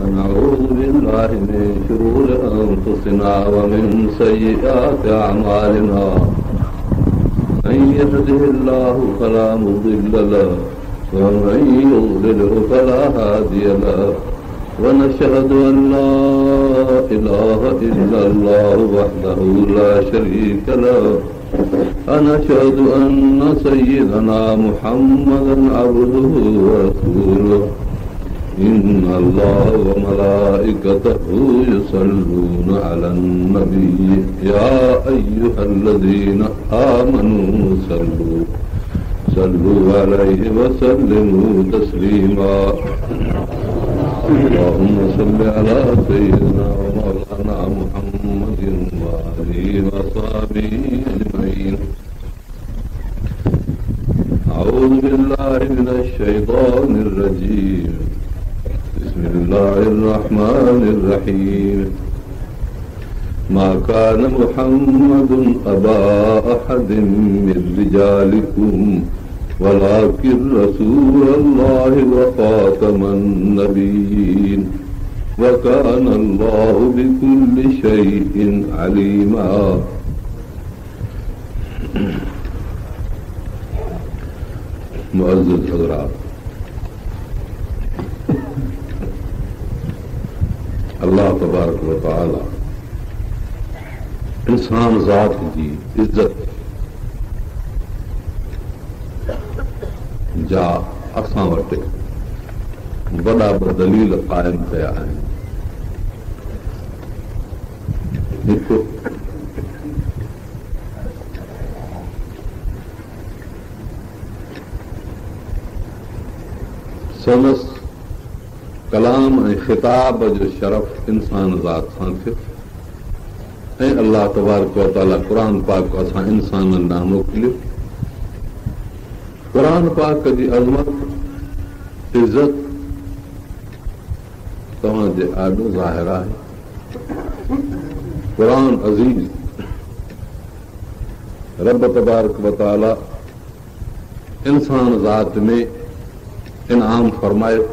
ونعوذ بالله من شرور أنفسنا ومن سيئات أعمالنا من يهده الله فلا مضل له ومن يضلله فلا هادي له ونشهد أن لا إله إلا الله وحده لا شريك له ونشهد أن سيدنا محمدا عبده ورسوله إن الله وملائكته يصلون على النبي يا أيها الذين آمنوا صلوا عليه وسلموا تسليما اللهم صل على سيدنا ومولانا محمد وآله وصحبه أجمعين. أعوذ بالله من الشيطان الرجيم. بسم الله الرحمن الرحيم. ما كان محمد أبا أحد من رجالكم ولكن رسول الله وخاتم النبيين وكان الله بكل شيء عليما. मुअज़्ज़िज़ हज़रात, अल्लाह तबारक व तआला इंसान ज़ात जी इज़्ज़त जा असां वटि वॾा ॿ दलील क़ाइम कया आहिनि. हिकु संदस कलाम ऐं ख़िताब जो शरफ़ इंसान ज़ात सां थियो ऐं अल्लाह तबारक व तआला क़ुर पाक असां इंसाननि ॾांहुं मोकिलियो. क़ुर पाक जी अज़मत इज़त तव्हांजे ॾाढो ज़ाहिर आहे. क़ुर अज़ीज़ रब तबारक व तआला इंसान ज़ात में इनाम फरमायो.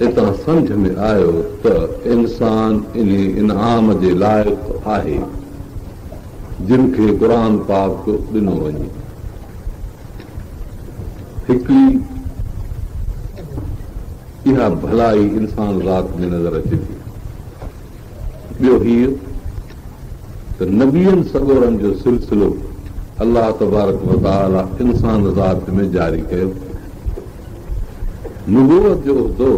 इतां सम्झ में आयो त इंसान इन इनाम जे लाइक़ आहे जिन खे क़ुर पाक ॾिनो वञे. हिकिड़ी इहा भलाई इंसान ज़ात में नज़र अचे थी. ॿियो हीउ त नबीअनि सॻोरनि जो सिलसिलो अल्लाह तबारक व तआला इंसान ज़ात में जारी कयो. नुबूवत जो उहिदो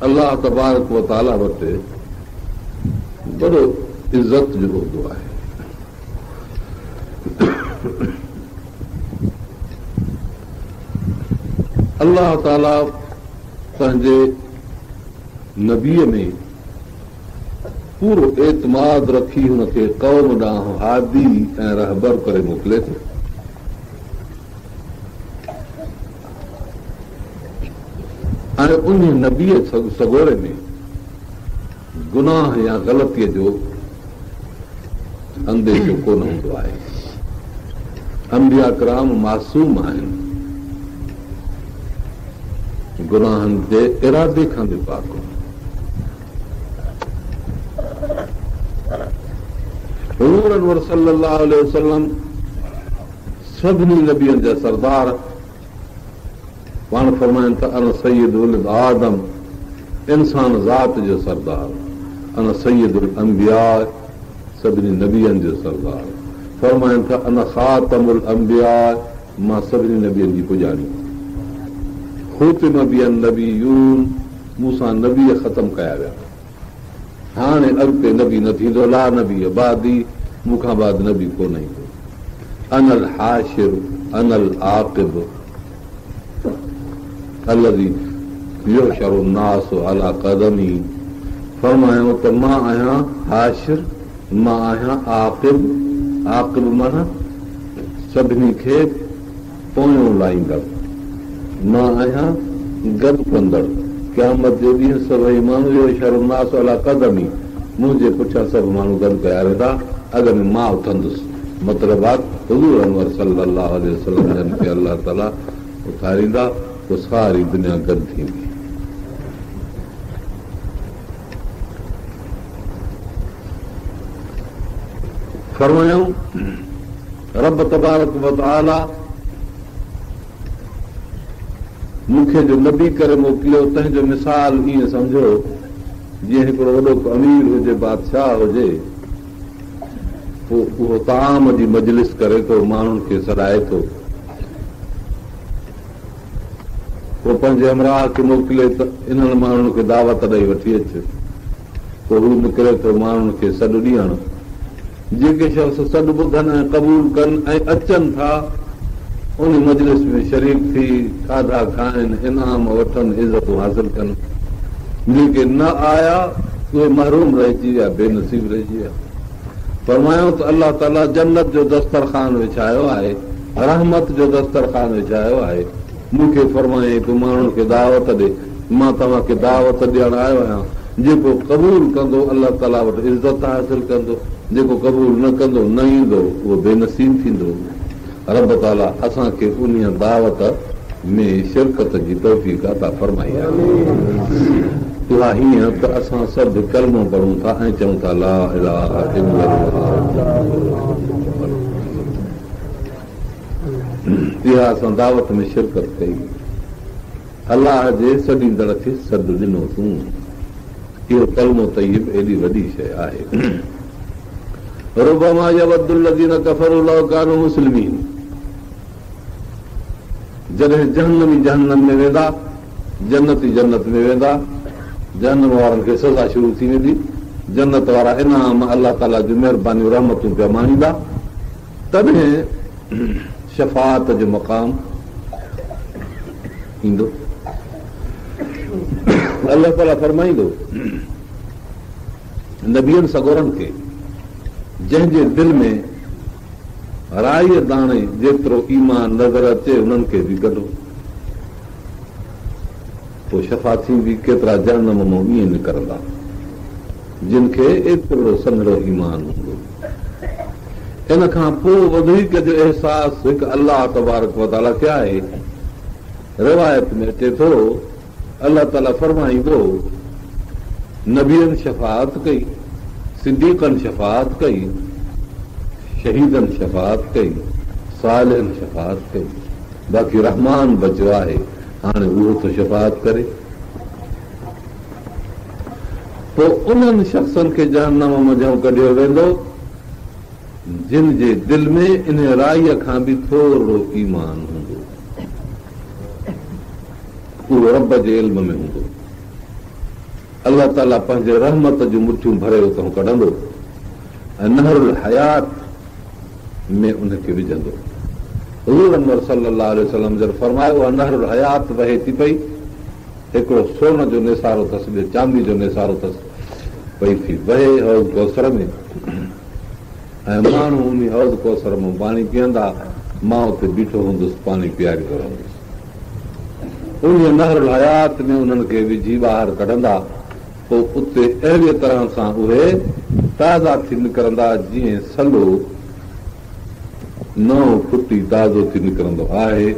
अल्लाह तबारक व तआला वटि बड़ो इज़त जो उहिदो आहे. अल्लाह ताला पंहिंजे नबीअ में पूरो एतमाद रखी हुनखे क़ौम ॾांहुं हादी ऐं रहबर करे मोकिले थो. ऐं उन नबीअ सॻोरे में गुनाह या ग़लतीअ जो अंदेशो कोन हूंदो आहे. अंबिया किराम मासूम आहिनि, गुनाहनि जे इरादे खां बि पाक. हुज़ूर अनवर सल्लल्लाहु अलैहि वसल्लम सभिनी नबियनि जा सरदार पाण फरमाइनि त अन सय्यदुल आदम, इंसान ज़ात जो सरदार. अन सय्यदुल अंबिया, सभिनी नबियनि जो सरदार. फरमाइनि त अन ख़ातमुल अंबिया, मां सभिनी नबियनि जी पुॼाणी. ख़ुतिम बियन नबियून, मूंसां नबी ख़तम कया विया. हाणे अॻिते नबी न थींदो. ला नबी बादी, मूंखां बाद नबी कोन ईंदो. अनल हाशिर अनल आक़िब अलज़ी युहशरु नास अला क़दमी. फरमायो त मां आहियां हाशिर, मां आहियां आक़िब. आक़िब माना सभिनी खे पोयों लाहींदड़. मां आहियां गॾु कंदड़. क़यामत जे ॾींहुं सभई माण्हू युहशरु नास अला क़दमी, मुंहिंजे पुठियां सभु माण्हू गॾु कया वेंदा, अॻ में मां उथंदुसि. मतिलबु आहे हुज़ूर अनवर सल्लल्लाहु अलैहि वसल्लम खे अलाह ताला उथारींदा पोइ सारी दुनिया गॾु थींदी। फरमायूं रब तबारक व तआला मूंखे जो नबी करे मोकिलियो, तंहिंजो मिसाल ईअं सम्झो जीअं हिकिड़ो वॾो अमीर हुजे, बादशाह हुजे, पोइ उहो ताम जी मजलिस करे थो, माण्हुनि खे सॾाए थो, पोइ पंहिंजे हमराह खे मोकिले त इन्हनि माण्हुनि खे दावत ॾेई वठी अचे, पोइ हू निकिरे थो माण्हुनि खे सॾु ॾियण। जेके शख़्स सॾु ॿुधनि ऐं क़बूल कनि ऐं अचनि था उन मजलिस में शरीक थी खाधा खाइनि, इनाम वठनि, इज़तूं हासिल कनि। जेके न आया उहे महरूम रहिजी विया, बेनसीब रहिजी विया। फरमायो त अलाह ताला जन्नत जो दस्तरखान विछायो आहे, रहमत जो दस्तरखान विछायो आहे। मूंखे फरमाए तूं माण्हुनि खे दावत ॾे, मां तव्हांखे दावत ॾियण आयो आहियां। जेको क़बूल कंदो अलाह ताला वटि इज़त हासिल कंदो, जेको क़बूल न कंदो न ईंदो उहो बेनसीब थींदो। रब ताला असांखे उन दावत में शिरकत जी तौफ़ीक़ अता फरमाई आहे। उहा हीअं त असां सभु कलमो पढ़ूं था ऐं चऊं था ला इलाहा इल्लल्लाह। इहा असां दावत में शिरकत कई, अलाह जे सॾींदड़ खे सॾु ॾिनो तूं। इहो कलमो तय्यब एॾी वॾी शइ आहे। रुबमा यवद्दुल्लज़ीन कफ़रू लौ कानू मुस्लिमीन। जॾहिं जहन्नमी जहन्नम में वेंदा, जन्नती जन्नत में वेंदा, जहन्नम वारनि खे सज़ा शुरू थी वेंदी, जन्नत वारा इनाम अलाह ताला जूं महिरबानियूं रहमतूं पिया माणींदा, तॾहिं शफ़ाअत जो मक़ाम ईंदो। अलाह ताला फरमाईंदो नबियनि सगोरनि खे, जंहिंजे दिलि में राईअ दाणे जेतिरो ईमान नज़र अचे उन्हनि खे बि कढो। पोइ शफ़ा थींदी। केतिरा जहन्नम मां ईअं निकिरंदा जिन खे एतिरो संघड़ो ईमान हूंदो। इन खां पोइ वधीक जो अहसासु हिकु अलाह तबारक व तआला खे आहे। रिवायत में अचे थो अलाह ताला फरमाईंदो नबियनि शफ़ाअत कई, सिद्दीक़नि शफ़ाअत कई, शहीदनि शफ़ाअत कई, सालिहनि शफ़ाअत कई, बाक़ी रहमान बचियो आहे, हाणे उहो त शफ़ाअत करे। पोइ उन्हनि शख़्सनि खे जहन्नम मझां कढियो वेंदो जिन जे दिलि में इन राईअ खां बि थोरो ईमान हूंदो, उहो रब जे इल्म में हूंदो। अलाह ताला पंहिंजे रहमत जूं मुठियूं भरे उतां कढंदो ऐं नहरुल हयात में उनखे विझंदो। हुज़ूर अनवर सल्लल्लाहु अलैहि वसल्लम जॾहिं फरमायो आहे नहरुल हयात वहे थी पई, हिकिड़ो सोन जो निसारो अथसि, ॿियो चांदी जो निसारो अथसि, पई थी वहे हौज़ कौसर में, ऐं माण्हू उन हौज़ कौसर मां पाणी पीअंदा, मां उते बीठो हूंदुसि, पाणी पीआरींदो रहंदुसि। उन नहरुल हयात में उन्हनि खे विझी ॿाहिरि कढंदा, पोइ उते अहिड़ीअ तरह सां उहे ताज़ा थी निकिरंदा जीअं सलो नओं फुटी ताज़ो थी निकिरंदो आहे,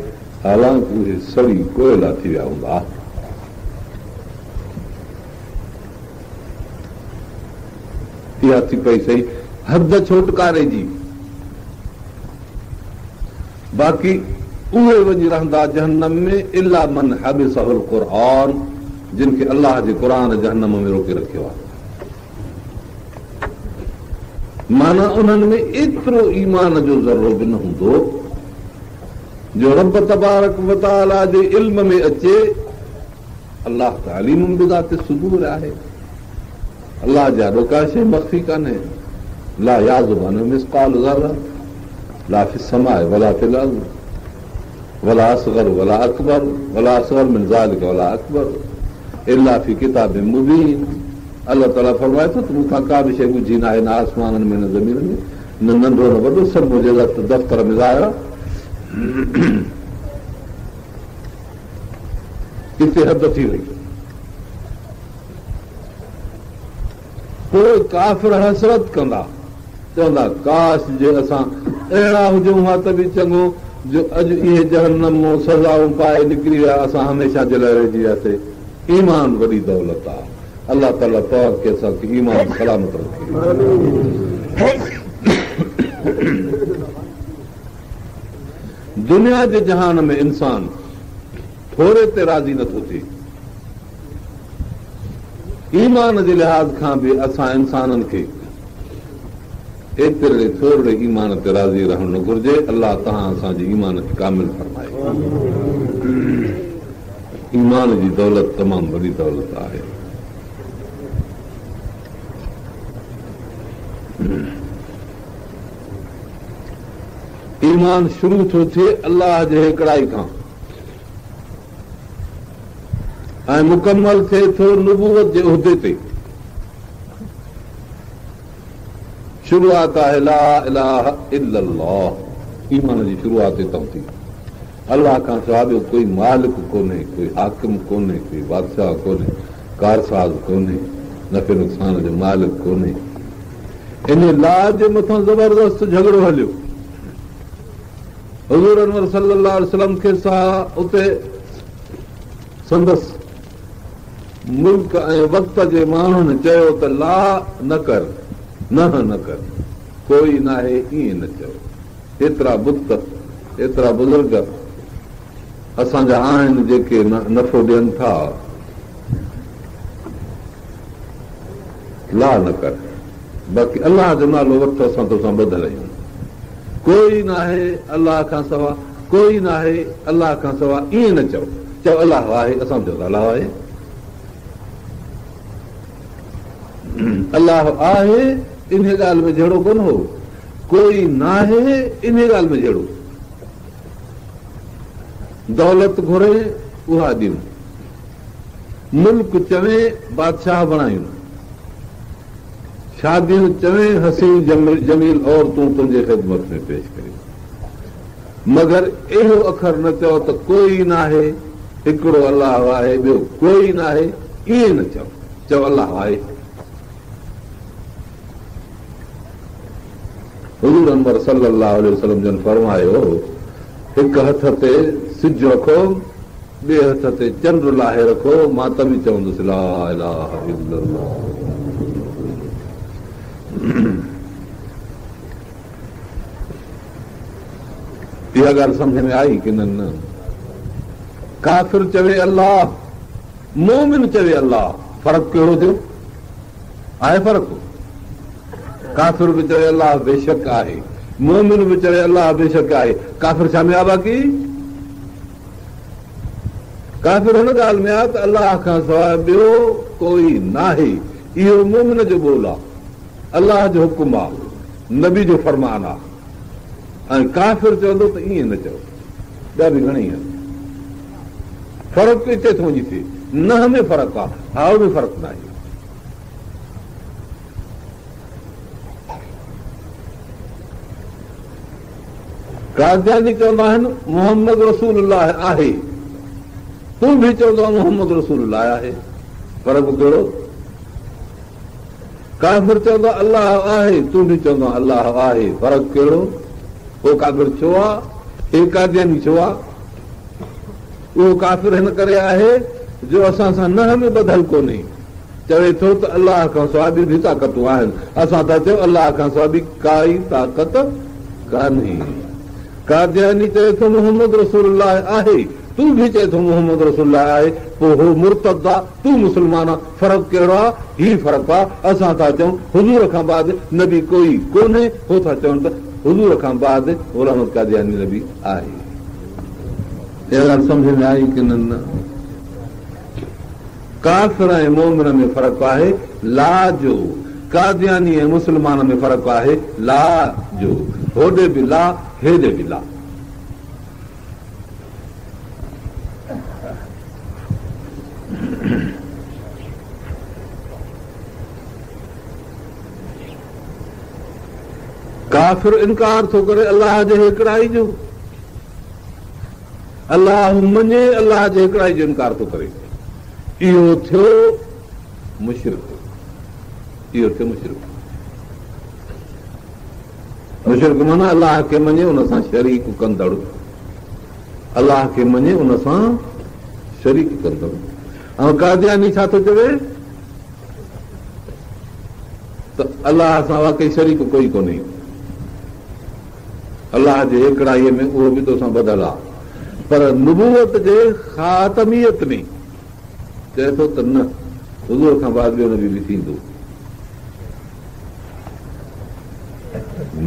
हालांकि उहे सड़ी कोयला थी विया हूंदा। इहा थी पई सही हद छोटकारे जी। बाक़ी उहे वञी रहंदा जहन्नम में इल्ला मन हबिसहुल क़ुरआन, जिन खे अलाह जे क़ुर जहन्नम में रोके रखियो आहे। माना उन्हनि में एतिरो ईमान जो ज़रो बि न हूंदो जो रब तबारक व तआला जे इल्म में अचे। अलाह त अलीम बिज़ाति सुदूर आहे, अलाह जा ॾोका शइ मख़फ़ी कान्हे। ला याज़ुबु अन्हु मिस्क़ाल ज़र्रा ला फ़िस समाए वला फ़िल अर्ज़ वला असग़र वला अकबर वला असग़र मिन ज़ालिका वला अकबर इल्ला फ़ी किताबिन मुबीन। अलाह ताला फरमाए थो त मूंखां का बि शइ ॻुझी न आहे, न आसमाननि में न ज़मीन में, न नंढो न वॾो, सभु मुंहिंजे दफ़्तर में ज़ाहिर आहे। हिते हद थी वई। पोइ काफ़िर हसरत कंदा, चवंदा काश जे असां अहिड़ा हुजूं हा त बि चङो, जो अॼु इहे जहन्नम सज़ाऊं पाए निकिरी विया असां हमेशह जे लाइ रहिजी वियासीं। ईमान वॾी दौलत आहे। अलाह ताला तौर खे असांखे ईमान सलामत रखे। दुनिया जे जहान में इंसान थोरे ते राज़ी नथो थिए। ईमान जे लिहाज़ खां बि असां इंसाननि खे एतिरे थोरे ईमान ते राज़ी रहणु घुरिजे। अलाह तव्हां असांजे ईमान खे कामिल फरमाए। ईमान जी दौलत तमामु वॾी दौलत आहे। ईमान शुरू थो थिए अलाह जे हिकिड़ाई खां ऐं मुकमल थिए थो नबूवत जे उहिदे ते। शुरूआत आहे ला इलाहा इल्लल्लाह। ईमान जी शुरूआत हितां थी। अलाह खां सवाइ ॿियो कोई मालिक कोन्हे, कोई हाकिम कोन्हे, कोई बादशाह कोन्हे, कारसाज़ कोन्हे, नफ़े नुक़सान जो मालिक कोन्हे। इन ला जे मथां ज़बरदस्त झगड़ो हलियो। हुज़ूर अनवर सल्लल्लाहु अलैहि वसल्लम खे उते संदसि मुल्क ऐं वक़्त जे माण्हुनि चयो त ला न कर, न कर, कोई न आहे, ईअं न चयो। एतिरा बुत, एतिरा बुज़ुर्ग असांजा आहिनि जेके नफ़ो ॾियनि था। ला न कर, बाक़ी अलाह जो नालो वठो असां तोसां ॿधल आहियूं। कोई न आहे अलाह खां सवा, कोई न आहे अलाह खां सवा, ईअं न चओ। चओ अलाह आहे, असां चओ अलाह आहे। अलाह आहे इन ॻाल्हि में जहिड़ो कोन हो, कोई न आहे इन ॻाल्हि में जहिड़ो। दौलत घुरे उहा ॾियूं, मुल्क चवे बादशाह बणायूं, शादियूं चवे हसीन जमील औरतूं तुंहिंजे ख़िदमत में पेश करियूं, मगर इहो अखर न चओ त कोई न आहे, हिकिड़ो अलाह आहे, ॿियो कोई न आहे, ईअं न चओ। चओ अलाह आहे। हुज़ूर अनवर सल्लल्लाहु अलैहि वसल्लम जन फरमायो, हिकु हथ ते सिज रखो, ॿिए हथ ते चंड लाहे रखो, मां त बि चवंदुसि ला इलाहा इल्लल्लाह। इहा ॻाल्हि सम्झ में आई की न? काफ़िर चवे अलाह, मोमिन चवे अलाह, फ़र्क़ु कहिड़ो थियो? आहे फ़र्क़ु? काफ़िर बि चवे अलाह बेशक आहे, मोमिन बि चवे अलाह बेशक आहे। काफ़िर छा में आहे? बाक़ी काफ़िर हिन ॻाल्हि में आहे त अलाह खां सवाइ ॿियो कोई न आहे। इहो मोमिन जो ॿोल आहे, अलाह जो हुकुम आहे, नबी जो फरमान आहे। ऐं काफ़िर चवंदो त ईअं न चओ। ॿिया बि घणेई आहिनि। फ़र्क़ु हिते थो वञी थिए, न में फ़र्क़ु आहे, हाउ में फ़र्क़ु न आहे। कादियानी चवंदा आहिनि मोहम्मद रसूलुल्लाह आहे, तूं बि चवंदो आहे मोहम्मद रसूलुल्लाह आहे। फ़र्क़ु कहिड़ो? काफ़िर चवंदो आहे अलाह आहे, तूं बि चवंदो आहे अलाह आहे। फ़र्क़ु कहिड़ो? उहो काफ़िर छो आहे? हे कादियानी छो आहे? उहो काफ़िर हिन करे आहे जो असां सां न में ॿधल कोन्हे। चवे थो त अलाह खां सवाइ ॿी बि ताक़तूं आहिनि, असां था चऊं अलाह खां सवाइ बि काई ताक़त कान्हे। कादियानी चवे थो मोहम्मद रसूलुल्लाह आहे, तूं बि चए थो मोहम्मद रसूलुल्लाह आहे, पोइ हू मुर्तद आहे, तूं मुस्लमान आहे। फ़र्क़ु कहिड़ो आहे? ही फ़र्क़ु आहे। असां था चऊं हुज़ूर खां बाद नबी कोई कोन्हे, हो था चवनि त हुज़ूर खां बाद गुलाम अहमद कादियानी नबी आहे। इहा ॻाल्हि सम्झ में आई की न? काफ़िर ऐं मोमिन में फ़र्क़ु आहे ला जो, कादियानी ऐं मुस्लमान में फ़र्क़ु आहे ला जो। होॾे बि ला, हेॾे बि ला। काफ़िर इनकार थो करे अलाह जे हिकिड़ाई जो, अलाह मञे, अलाह जे हिकिड़ाई जो इनकार थो करे। इहो थियो मुशरिक, इहो थियो मुशरिक। मुशरिक माना अलाह खे मञे, हुन सां शरीक कंदड़, अलाह खे मञे उन सां शरीक कंदो। ऐं कादियानी छा थो चवे त अलाह सां वाकई शरीक कोई कोन्हे, अलाह जे हिकिड़ाईअ में उहो बि तोसां ॿधल आहे। पर नुबूवत जे ख़ातमियत में चए थो त न, हुज़ूर खां बाद ॿियो नबी बि थींदो,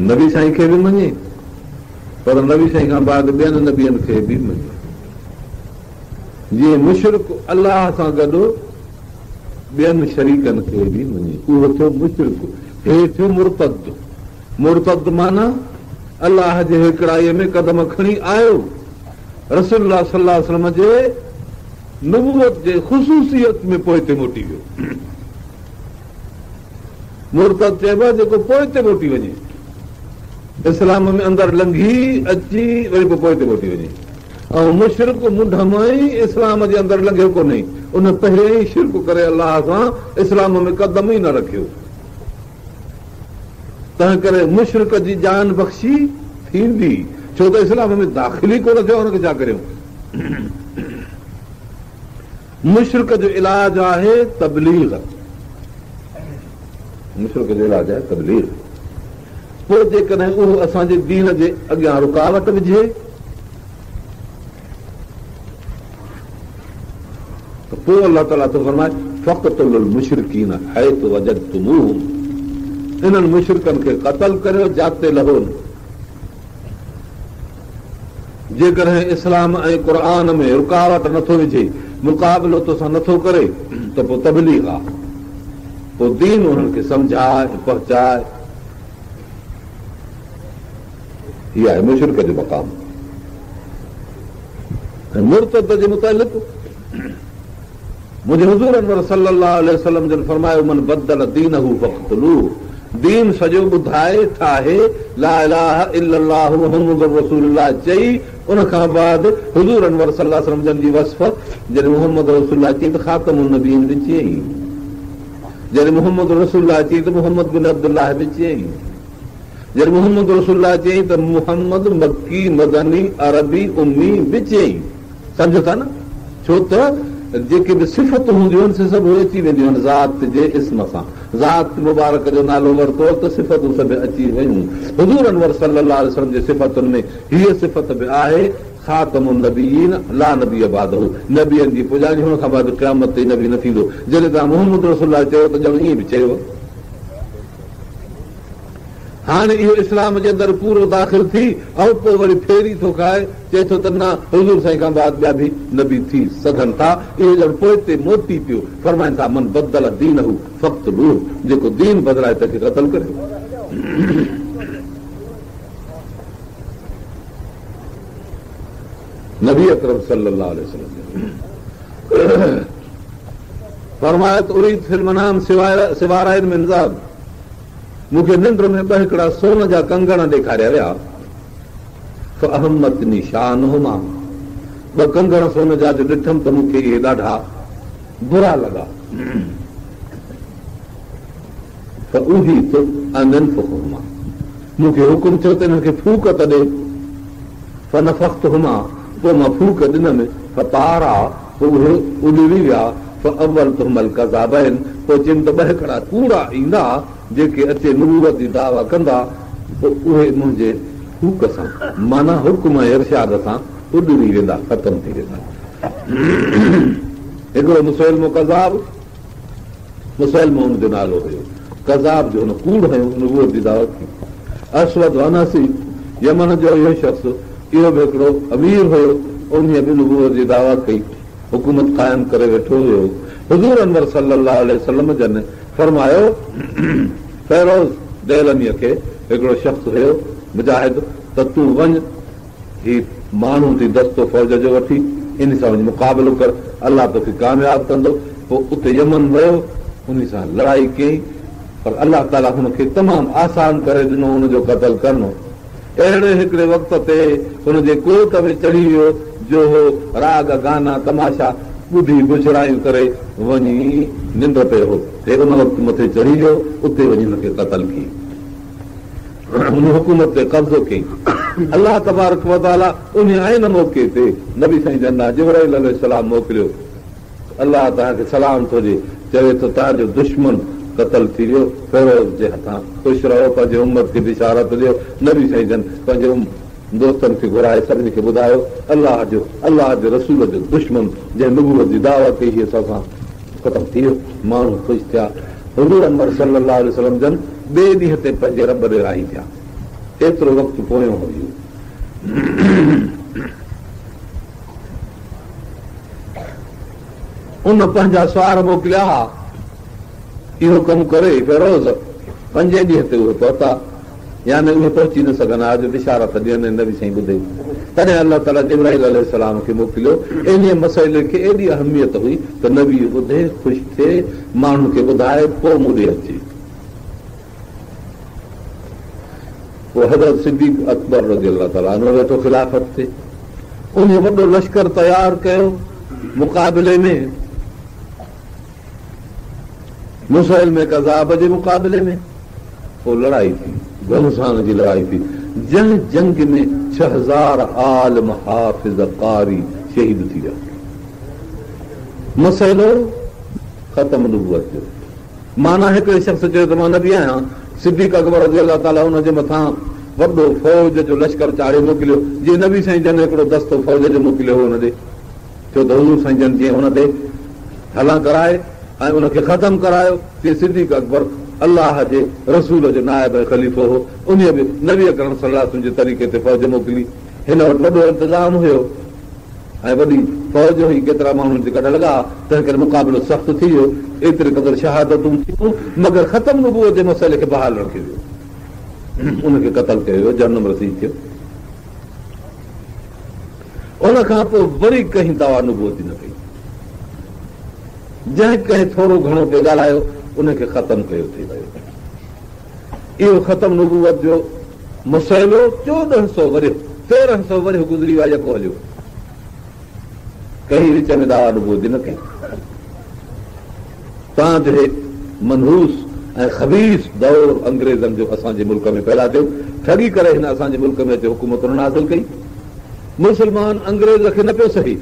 नबी साईं खे बि मञे पर नबी साईं खां बाद ॿियनि नबियनि खे बि मञे। जीअं मुशरिक अलाह सां गॾु ॿियनि शरीकनि खे बि मञे, उहो थियो मुशरिक। हे थियो मुर्तद। मुर्तद माना अलाह जे हिकिड़ाईअ में कदम खणी आयो, रसूलुल्लाह सल्लल्लाहु अलैहि वसल्लम जे नुबुवत जे ख़ुसूसियत में पोइ ते मोटी वियो। मुर्तद चइबो आहे जेको पोइ ते मोटी वञे, इस्लाम में अंदरि लंघी अची वरी पोइ ते मोटी वञे। ऐं मुशरिक मुंड मां ई इस्लाम जे अंदरि लंघियो कोन्हे, उन पहिरियों ई शिरक करे अलाह सां इस्लाम में कदम ई न रखियो। तंहिं करे मुशरिक जी जान बख़्शी थींदी, छो त इस्लाम में दाख़िल ई कोन थियो, हुनखे छा करियूं। मुशरिक जो इलाज आहे तबलीग, मुशरिक जो इलाज आहे तबलीग। पोइ जेकॾहिं उहो असांजे दीन जे अॻियां रुकावट विझे त पोइ अलाह ताला थो फरमाए फ़क़्तुल मुशरिकीन हैतु वजदतुमूहुम, इन्हनि मुशरिकनि खे क़त्ल करियो जिते लहो। जेकॾहिं इस्लाम ऐं क़ुर में रुकावट नथो विझे, मुक़ाबिलो तोसां नथो करे त पोइ तबलीग आहे, पोइ दीन उन्हनि खे सम्झाए पहुचाए। इहा आहे मुशरिक जो मक़ाम। मुर्तद जे मुतालिक़ मुंहिंजे हुज़ूर अनवर सल्लल्लाहु अलैहि वसल्लम जन फरमायो मन बदल दीनहू फक़्तलूहु, दीन सॼो ॿुधाए ठाहे ला इलाहा इल्लल्लाहु मुहम्मदुर रसूलुल्लाह चई, उन खां बाद हुज़ूर अनवर सल्लल्लाहु अलैहि वसल्लम जन जी वस्फ़ जॾहिं मुहम्मद रसूलुल्लाह चई त ख़ातमुन नबीयीन बि चयईं, जॾहिं मुहम्मद रसूलुल्लाह चई त मुहम्मद बिन अब्दुल्लाह बि चयईं, जॾहिं मुहम्मद रसूलुल्लाह चयईं त मुहम्मद मक्की मदनी अरबी उम्मी बि चयईं। सम्झो था न, छो त जेके बि सिफ़त हूंदियूं आहिनि से सभु अची वेंदियूं आहिनि ज़ात जे इस्म सां। ज़ात मुबारक जो नालो वरितो त सिफ़तूं सभु अची वयूं। हुज़ूर अनवर सल्लल्लाहु अलैहि वसल्लम जे सिफ़तुनि में हीअ सिफ़त बि आहे ख़ातमुन नबिय्यीन ला नबी बादहू, नबियनि जी पुॼाणी हुन खां बाद क़यामत ते नबी न थींदो। जॾहिं तव्हां मुहम्मद रसूलुल्लाह चयो त ॼण ईअं बि चयो। हाणे इहो इस्लाम जे अंदरि पूरो दाख़िल थी ऐं पोइ वरी फेरी थो खाए, चए थो त न हुज़ूर साईं खां बाद ॿिया बि नबी थी सघनि था। इहो ॼण पोइ ते मोटी पियो। फरमाइनि था मन बदल दीनहू फ़क़्तलूहु, जेको दीन बदिलाए तंहिंखे क़त्ल करे। नबी अकरम सल्लल्लाहु अलैहि वसल्लम फरमाया त उरीद फिल मनाम सिवाराइन में निज़ाब, मूंखे निंड में ॿ हिकिड़ा सोन जा कंगण ॾेखारिया विया। अहमदनी शानुहुमा, ॿ कंगण सोन जा जो ॾिठमि त मूंखे इहे ॾाढा बुरा लॻा। त उही तो अननफुहुमा, मूंखे हुकुम थियो त हिननि खे फूक त ॾे। फनफख्तुहुमा, पोइ मां फूक ॾिनमि। फतारा, पोइ उहे उॾिरी विया। फअवलतुहुमल कज़ाबैन, पोइ चयमि त ॿ हिकिड़ा कूड़ा ईंदा जेके अचे नुबूवत जी दावा कंदा, पोइ उहे मुंहिंजे फूक सां माना हुकुम ऐं इरशाद सां उॾरी वेंदा, ख़तम थी वेंदा। हिकिड़ो मुसलमो कज़ाब, मुसलमो हुनजो नालो हुयो, कज़ाब जो हुन कूड़ हुयो, नुबूवत जी दावा थी। असवद अनसी, यमन जो इहो शख़्स, इहो बि हिकिड़ो अमीर हुयो, उन बि नुबूवत जी दावा कई, हुकूमत क़ाइमु करे वेठो हुयो। हुज़ूर अनवर सल्लल्लाहु अलैहि वसल्लम जन फरमायो फैरोज़ देलनीअ खे, हिकिड़ो शख़्स हुयो मुजाहिद, त तूं वञ, ही माण्हू थी दस्तो फ़ौज जो वठी इन सां वञी मुक़ाबिलो कर, अलाह तोखे कामयाबु कंदो। पोइ उते यमन वियो, उन सां लड़ाई कयईं, पर अलाह ताला हुनखे तमामु आसान करे ॾिनो हुनजो क़त्ल करणो। अहिड़े हिकिड़े वक़्त ते हुनजे कोट में चढ़ी वियो जो राग गाना तमाशा ॿुधी गुजरायूं करे वञी निंड पियो हो। उन वक़्तु मथे चढ़ी वियो, उते वञी हुनखे क़त्ल कई। उन हुकूमत ते कब्ज़ो कई। अलाह तबारक व तआला उन आइन मौक़े ते नबी साईं जन जिब्राईल अलैहिस्सलाम मोकिलियो। अलाह तव्हांखे सलाम थो ॾे, चवे थो तव्हांजो दुश्मन क़तल थी वियो फिरोज़ जे हथां, ख़ुशि रहो, पंहिंजी उम्मत खे बिशारत ॾियो। नबी साईं जन पंहिंजे दोस्तनि खे घुराए सभिनी खे ॿुधायो अलाह जे रसूल जो दुश्मन जंहिं नुबूवत जी दावा कई असां ख़तमु थी वियो। माण्हू ख़ुशि थिया। हुज़ूर अनवर सल्लल्लाहु अलैहि वसल्लम जन ॿिए ॾींहं ते पंहिंजे रब ॾे राही थिया। एतिरो वक़्तु पोयों हुयो। उन पंहिंजा सुवार मोकिलिया, इहो कमु करे फिरोज़ 5 ॾींहं ते उहे पहुता, यानी उहे पहुची न सघंदा, अॼु बिशारत ॾियनि नबी साईं ॿुधे। तॾहिं अलाह ताला जिब्राईल अलैहिस्सलाम खे मोकिलियो। इन मसइले खे एॾी अहमियत हुई त नबी ॿुधे, ख़ुशि थिए, माण्हुनि खे ॿुधाए, पोइ मूं ॾे अचे। पोइ हज़रत सिद्दीक़ अकबर रज़ियल्लाहु ताला अन्हु वेठो ख़िलाफ़त ते, उन वॾो लश्कर तयारु कयो मुक़ाबले में, मुसइलमे कज़ाब जे मुक़ाबले में। पोइ लड़ाई थी, घमसान जी लड़ाई थी, जंहिं जंग में 6000 आलिम हाफ़िज़ क़ारी शहीद थी विया। मसइलो ख़तम नुबुवत जो। माना हिकिड़े शख़्स चयो त मां नबी आहियां, सिद्दीक़ अकबर रज़ियल्लाहु ताला हुनजे मथां वॾो फ़ौज जो लश्कर चाढ़े मोकिलियो। जीअं नबी साईं जन हिकिड़ो दस्तो फ़ौज जो मोकिलियो हो हुन ॾे, छो त हुज़ूर साईं जन जीअं हुन ते हलां कराए ऐं उनखे ख़तमु करायो, तीअं सिद्दीक़ अकबर अलाह जे रसूल जो नाइब ऐं ख़लीफ़ो हो, उन बि नबी अकरम सल्लल्लाहु अलैहि वसल्लम जे तरीक़े ते फ़ौज मोकिली। हिन वटि वॾो इंतज़ाम हुयो ऐं वॾी फ़ौज हुई, केतिरा माण्हुनि ते कढ लॻा, तंहिं करे मुक़ाबिलो सख़्तु थी वियो। एतिरे क़दुरु शहादतूं थियूं, मगर ख़तमु नुबूवत जे मसइले खे बहाल रखियो वियो। उनखे क़तल कयो वियो, जनम रसीद थियो। उन खां पोइ वरी कंहिं दवा नुबूवत न कई। जंहिं कंहिं थोरो घणो पे ॻाल्हायो उनखे ख़तमु कयो थी वियो। इहो ख़तमु नुबूवत जो मसइलो 1400 वरियो 1300 वरियो गुज़री विया, जेको हलियो, कंहिं विच में दावा नुबूवत न कई। तव्हांजे मनहूस ऐं ख़बीस दौर अंग्रेज़नि जो असांजे मुल्क में पैदा थियो, ठगी करे हिन असांजे मुल्क में अची हुकूमतुनि हासिल कई। मुस्लमान अंग्रेज़ खे न पियो सही,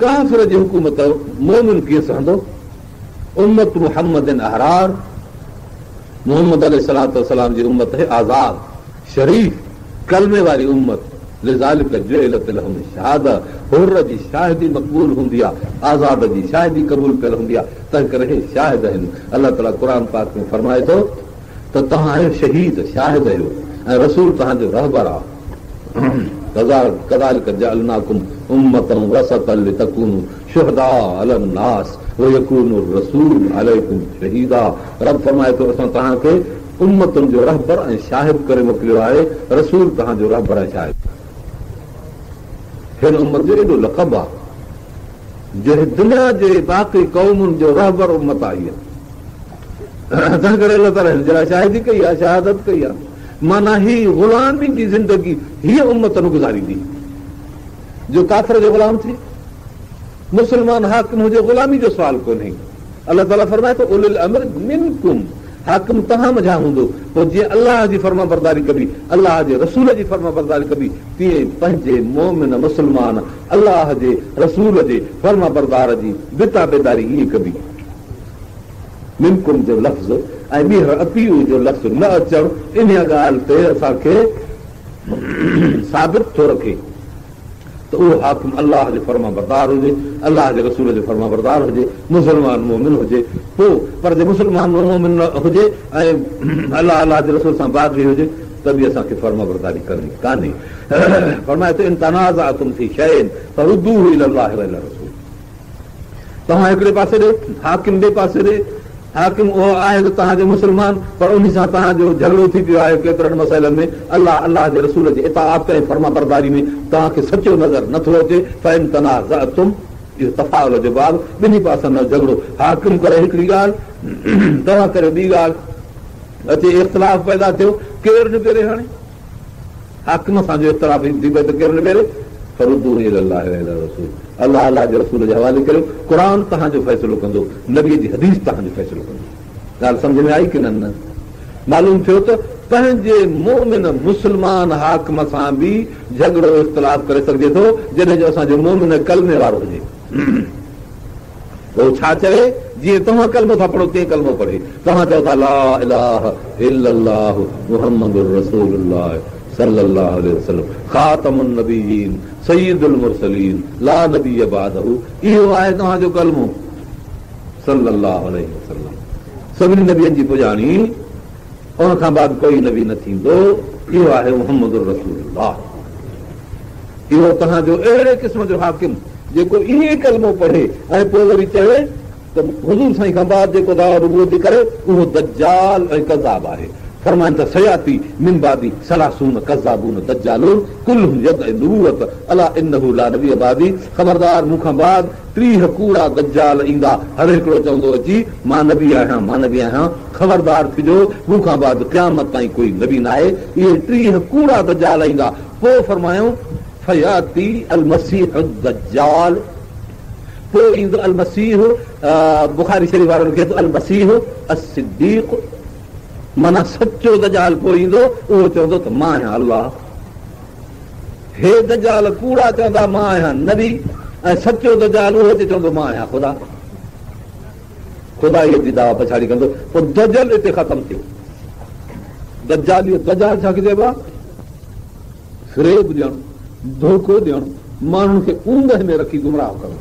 काफ़िर जी हुकूमत मोमिन कीअं सहंदो। उम्मत मुहम्मद अहरार, मोहम्मद अलैहिस्सलातु वस्सलाम जी उम्मत है आज़ाद शरीफ कलमे वारी उम्मत। लिज़ालिक जुइलत लहुम शहादा, हुर्र जी शाहिदी मक़बूल हूंदी आहे, आज़ाद जी शाहिदी क़बूल कयल हूंदी आहे, तंहिं करे हे शाहिद आहिनि। अलाह ताला क़ुरान पाक में फरमाए थो त तव्हां आहियो शहीद, शाहिद आहियो, ऐं रसूल तव्हांजो रहबर आहे। कज़ालिक जअलनाकुम उम्मतन वसतन लितकूनू शुहदा अलन नास व यकूनु रसूल अलैकुम शहीदा। रब फरमाए थो असां तव्हांखे उम्मतुनि जो रहबर ऐं शाहिद करे मोकिलियो आहे, रसूल तव्हांजो रहबर ऐं शाहिद। हिन उम्मत जो एॾो लक़ब आहे जो दुनिया जे बाक़ी क़ौमुनि जो रहबर उम्मत आई आहे। तंहिं करे अलाह ताला हिन जे लाइ शाहिदी कई आहे, शहादत कई आहे। माना ही ग़ुलामी जी ज़िंदगी हीअ उम्मत न गुज़ारींदी जो काफ़िर जो ग़ुलाम थिए। मुस्लमान हाकिम हुजे, ग़ुलामी जो सुवाल कोन्हे। अलाह ताला फरमाए थो उलिल अम्र मिनकुम, हाकिम तव्हां मज़ा हूंदो। पोइ जीअं अलाह जी फर्मा बरदारी कबी, अलाह जे रसूल जी फर्मा बरदारी कबी, तीअं पंहिंजे मोमिन मुस्लमान अलाह जे रसूल जे फर्मा बरदार जी बिताबेदारी ईअं कबी। मिनकुम जो लफ़्ज़ ऐं ॿीहर अतीउ जो लफ़्ज़ न अचणु, इन ॻाल्हि ते असांखे साबित थो रखे त उहो हाकिम अलाह जो फर्मा बरदार हुजे, अलाह जे रसूल जो फर्मा बरदार हुजे, मुस्लमान मोमिन हुजे। पोइ पर जे मुस्लमान मोमिन न हुजे ऐं अलाह जे रसूल सां बाग़ी हुजे त बि असांखे फर्मा बरदारी करणी कान्हे। फरमाए थो इन तनाज़अतुम फी शैइन फरुद्दूहु इलल्लाहि व इला रसूल। तव्हां हिकिड़े पासे ॾे, हाकिम ॿिए पासे ॾे। हाकिम उहो आहे त तव्हांजो मुस्लमान, पर उन सां तव्हांजो झगड़ो थी पियो आहे केतिरनि मसइलनि में। अलाह जे रसूल जे इताअत ऐं फर्मा बरदारी में तव्हांखे सचो नज़र नथो अचे। फ़इन तनाज़अतुम, इहो तफ़ाउल जो बाब, ॿिन्ही पासनि जो झगड़ो। हाकिम करे हिकिड़ी ॻाल्हि, तव्हां करे ॿी ॻाल्हि, अचे इख़्तिलाफ़ पैदा थियो, केरु निबेरे? हाणे हाकिम सां जो इख़्तिलाफ़ थी पए त केरु निबेरे? फरुद्दूहु इलल्लाहि व इला रसूल। अलाह जे रसूल जे हवाले करियो। क़ुरान तव्हांजो फ़ैसिलो कंदो, नबीअ जी हदीस तव्हांजो फ़ैसिलो कंदो। ॻाल्हि सम्झ में आई की न? मालूम थियो त पंहिंजे मोमिन मुस्लमान हाकम सां बि झगड़ो इख़्तिलाफ़ करे सघिजे थो जॾहिं जो असांजो मोमिन कलमे वारो हुजे। पोइ छा चवे, जीअं तव्हां कलमो था पढ़ो तीअं कलमो पढ़े। तव्हां चओ था ला इलाहा इल्लल्लाहु मुहम्मदुर रसूलुल्लाह सल्लल्लाहु अलैहि वसल्लम खातमुन नबिय्यीन सय्यिदुल मुरसलीन ला नबिय्य बादहु, इहो आहे तव्हांजो कलमो सल्लल्लाहु अलैहि वसल्लम, सभिनी नबियनि जी पुॼाणी, उन खां बाद कोई नबी न थींदो, इहो आहे मुहम्मदुर रसूलुल्लाह। इहो तव्हांजो अहिड़े क़िस्म जो हाकिम जेको ईअं कलमो पढ़े ऐं पोइ वरी चवे त हुज़ूर साईं खां बाद जेको दावा रुगो करे उहो दज्जाल ऐं कज़ाब आहे। फरमाइनि त सयाती मिन बादी सलासून कज़ाबून दज्जालून कुल्लुहुम यदई नबुव्वत अला इन्नहु ला नबी बादी, ख़बरदार मूंखां बाद 30 कूड़ा दज्जाल ईंदा, हर हिकिड़ो चवंदो अची मां नबी आहियां मां नबी आहियां, ख़बरदार थिजो मूंखां बाद क़यामत ताईं कोई नबी न आहे। इहे 30 कूड़ा दज्जाल ईंदा। पोइ फरमायूं फयाती अल मसीह दज्जाल, पोइ ईंदो अल मसीह, बुखारी शरीफ़ वारनि खे अल मसीह as-सिद्दीक़, माना सचो दज्जाल पोइ ईंदो, उहो चवंदो त मां आहियां अल्लाह। हे दज्जाल कूड़ा चवंदा मां आहियां नबी, ऐं सचो दज्जाल उहो चवंदो मां आहियां ख़ुदा। ख़ुदाईअ जी दावा पछाड़ी कंदो। पोइ दज्जाल हिते ख़तमु थियो। दज्जाल छा चइबो आहे? फ़रेब ॾियणु, धोखो ॾियणु, माण्हुनि खे ऊंदहि में रखी गुमराह करणु,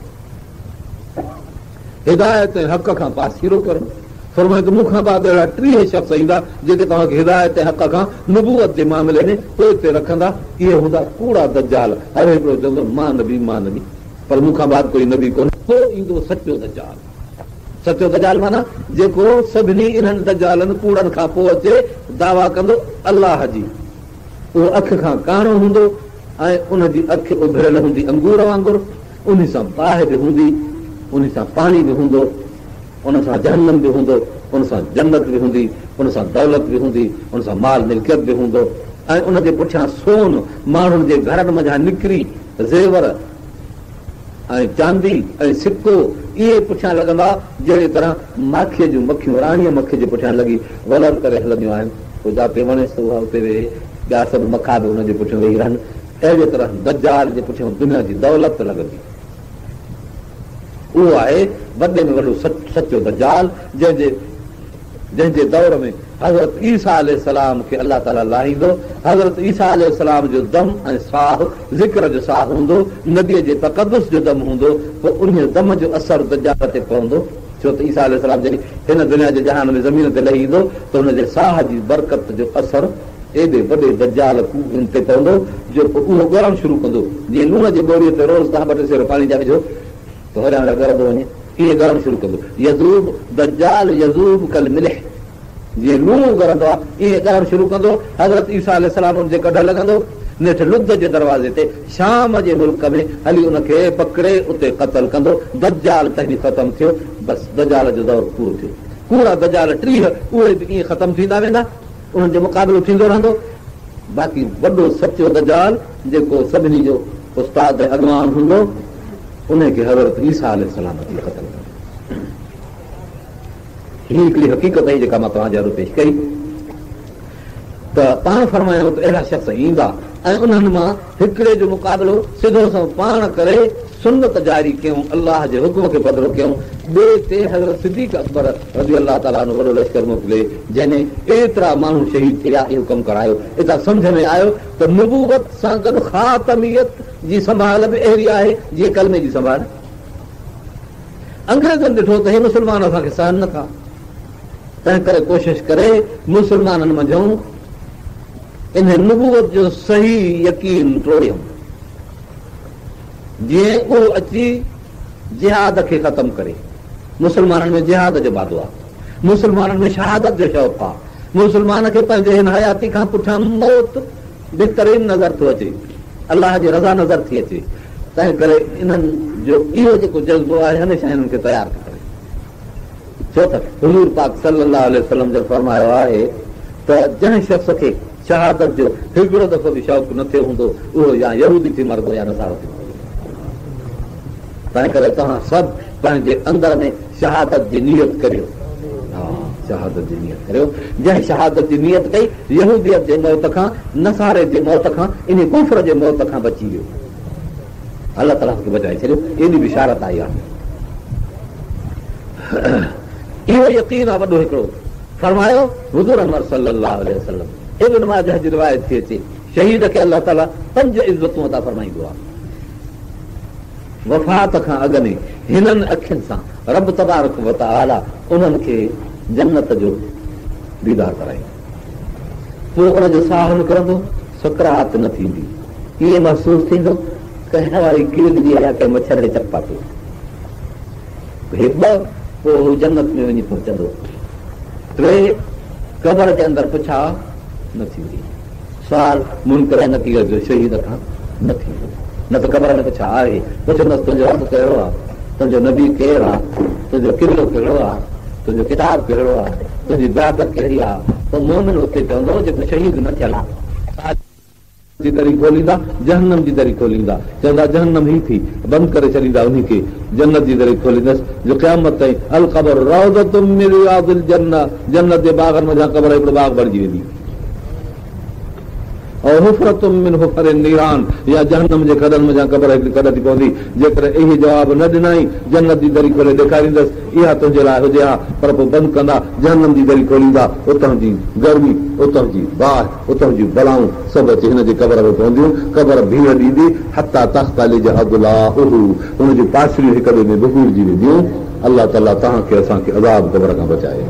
हिदायत ऐं हक़ खां पासीरो करणु। फरमाए त मूंखां बाद अहिड़ा 30 शख़्स ईंदा जेके तव्हांखे हिदायत ऐं हक़ खां नबूवत जे मामले में पोइ ते रखंदा। इहे हूंदा कूड़ा दज्जाल। हर हिकिड़ो चवंदो मां नबी मां नबी, पर मूंखां बाद कोई नबी कोन्हे। पोइ ईंदो सचो दज्जाल। सचो दज्जाल माना जेको सभिनी इन्हनि दज्जालनि कूड़नि खां पोइ अचे दावा कंदो अलाह जी। उहो अखि खां काणो हूंदो ऐं उनजी अखि उभरियल हूंदी अंगूर वांगुरु, उन सां बाहि बि हूंदी, उन सां पाणी बि हूंदो, उन सां जहन्नम बि हूंदो, उन सां जन्नत बि हूंदी, उन सां दौलत बि हूंदी, उन सां माल मिल्कियत बि हूंदो, ऐं उनजे पुठियां सोन माण्हुनि जे घरनि मंझां निकिरी ज़ेवर ऐं चांदी ऐं सिक्को इहे पुठियां लॻंदा जहिड़ी तरह माखीअ जूं मखियूं राणीअ मखीअ जे पुठियां लॻी वलर करे हलंदियूं आहिनि। पोइ जाते वणेसि त उहा उते वेहे, ॿिया सभु मखा बि हुनजे पुठियां वेही रहनि। अहिड़े तरह दज्जाल जे पुठियां दुनिया जी दौलत लॻंदी। उहो आहे वॾे में वॾो सचो दज्जाल, जंहिंजे दौर में हज़रत ईसा अलैहिस्सलाम खे अलाह ताला लाहींदो। हज़रत ईसा अलैहिस्सलाम जो दम ऐं साह ज़िक्र जो साह हूंदो, नबीअ जे तक़दुस जो दम हूंदो, पोइ उन दम जो असरु दज्जाल ते पवंदो। छो त ईसा अलैहिस्सलाम जॾहिं हिन दुनिया जे जहान में ज़मीन ते लही ईंदो त हुनजे साह जी बरकत जो असरु एॾे वॾे दज्जाल ते पवंदो जो उहो ॻोड़णु शुरू कंदो। जीअं लूण जे ॿोड़ीअ ते रोज़ तव्हां 2 सेर पाणी जा विझो त होॾां ॻरंदो वञे, ईअं ॻरण शुरू कंदो। यज़ूब दज्जाल यज़ूब कल मिलिह, जीअं लूण ॻरंदो आहे ईअं ॻरण शुरू कंदो। हज़रत ईसा अलैहिस्सलाम हुनजे कढ लॻंदो, नेठि लुद्ध जे दरवाज़े ते शाम जे मुल्क में हली उनखे पकिड़े उते क़तल कंदो। दज्जाल तॾहिं ख़तमु थियो। बसि दज्जाल जो दौरु पूरो थियो। कूड़ा दज्जाल 30 उहे बि ईअं ख़तमु थींदा वेंदा, उन्हनि जो मुक़ाबिलो थींदो रहंदो। बाक़ी वॾो सचो दज्जाल जेको सभिनी जो उस्ताद ऐं अॻवान हूंदो, उनखे हज़रत ईसा अलैहिस्सलाम खे ख़तमु कंदो। हीअ हिकिड़ी हक़ीक़त आहे जेका मां तव्हांजे हथ पेश कई। त पाण फरमायूं त अहिड़ा शख़्स ईंदा ऐं उन्हनि मां हिकिड़े जो मुक़ाबिलो सिधो सो पाण करे सुन्नत जारी कयूं, अलाह जे हुकुम खे पधिरो कयूं। ॿिए ते हज़रत सिद्दीक़ अकबर रज़ी अलाह ताला अन्हु वॾो लश्कर मोकिले, जंहिं एतिरा माण्हू शहीद थिया, इहो कमु करायो। हितां सम्झ में आयो त नबूवत सां गॾु ख़ातमियत जी संभाल बि अहिड़ी आहे जीअं कलमे जी संभाल। अंग्रेज़नि ॾिठो त हे मुस्लमान असांखे सहन नथा, तंहिं करे कोशिशि करे मुस्लमाननि मंझां इन नबूवत जो सही यकीन टोड़ियऊं, जीअं उहो अची जिहाद खे ख़तमु करे। मुस्लमाननि में जिहाद जो बादो आहे, मुस्लमाननि में शहादत जो शौक़ु आहे, मुस्लमान खे पंहिंजे हिन हयाती खां पुठियां मौत बहितरीन नज़र थो अचे, अलाह जी रज़ा नज़र थी अचे। तंहिं करे इन्हनि जो इहो जेको जज़्बो आहे हमेशह हिननि खे तयारु थो करे। छो त हुज़ूर पाक सल्लल्लाहु अलैहि वसल्लम जो फरमायो आहे त जंहिं शख़्स खे शहादत जो हिकिड़ो दफ़ो बि शौक़ु न थियो हूंदो, उहो या यहूदी थी मरंदो या नसारो थी मरंदो। तंहिं करे तव्हां सभु पंहिंजे अंदर में शहादत जी नियत करियो। शहादत जी नियत करियो। जंहिं शहादत जी नियत कई यहूदियत जे मौत खां, नसारे जे मौत खां, इन कुफ्र जे मौत खां बची वियो। अलाह ताला खे बचाए छॾियो। एॾी बिशारत आई आहे। इहो यकीन आहे वॾो हिकिड़ो। फरमायो हुज़ूर अनवर सल्लल्लाहु अलैहि वसल्लम इब्न माजाह जी रिवायत थी अचे, शहीद खे अलाह ताला 5 इज़तूं अता फरमाईंदो आहे। वफ़ात खां अॻु में हिननि अखियुनि सां रब तबारक व तआला उन्हनि खे जन्नत जो दीदार कराईंदो। पोइ उनजो साहु निकिरंदो, सकरात न थींदी। इहे महसूस थींदो कंहिं वारी गिरदी या कंहिं मच्छर खे चप पातो। पोइ हू जन्नत में वञी पहुचंदो। 3 कबर जे अंदरि पुछा न थींदी। सुवाल मुनकर नतीजो जो शहीद खां न थींदो। न त कबर में पुछा आहे, पुछंदसि तुंहिंजो रब कहिड़ो आहे, तुंहिंजो नबी केरु आहे, तुंहिंजो किलो कहिड़ो आहे, तुंहिंजो किताब कहिड़ो आहे, तुंहिंजी इबादत कहिड़ी आहे। पोइ मोमिन उते चवंदो जेको शहीद न थियल आहे जी दरी खोलींदा, जहन्नम जी दरी खोलींदा। चवंदा जहन्नम ही थी, बंदि करे छॾींदा उन खे, जन्नत जी दरी खोलींदसि जो क़यामत ताईं। अल क़बर रौज़तुम मिन रियादिल जन्नह, जन्नत जे बाग़नि मथां क़बर हिकिड़ो बाग़ भरिजी वेंदी। ऐं हुफ़रतुम मिन हुफ़रिन नीरान, या जहन्नम जे खॾनि मथां क़बर हिकिड़ी कॾ थी पवंदी। जेकर इहे जवाब न ॾिनई, जन्नत जी दरी खोले ॾेखारींदसि इहा तुंहिंजे लाइ हुजे हा, पर पोइ बंदि कंदा, जहन्नम जी दरी खोलींदा। उतां जी गर्मी, उतां जी बाहि, उतां जी बलाऊं सभु अची हिन जी क़बर में पवंदियूं। क़बर भीड़ ॾींदी हता तख़्तली जे अदलाहु, हुनजी पासरियूं हिक ॿिए में भुॻिड़जी वेंदियूं। अलाह ताला तव्हांखे असांखे अज़ाब क़बर खां बचाए।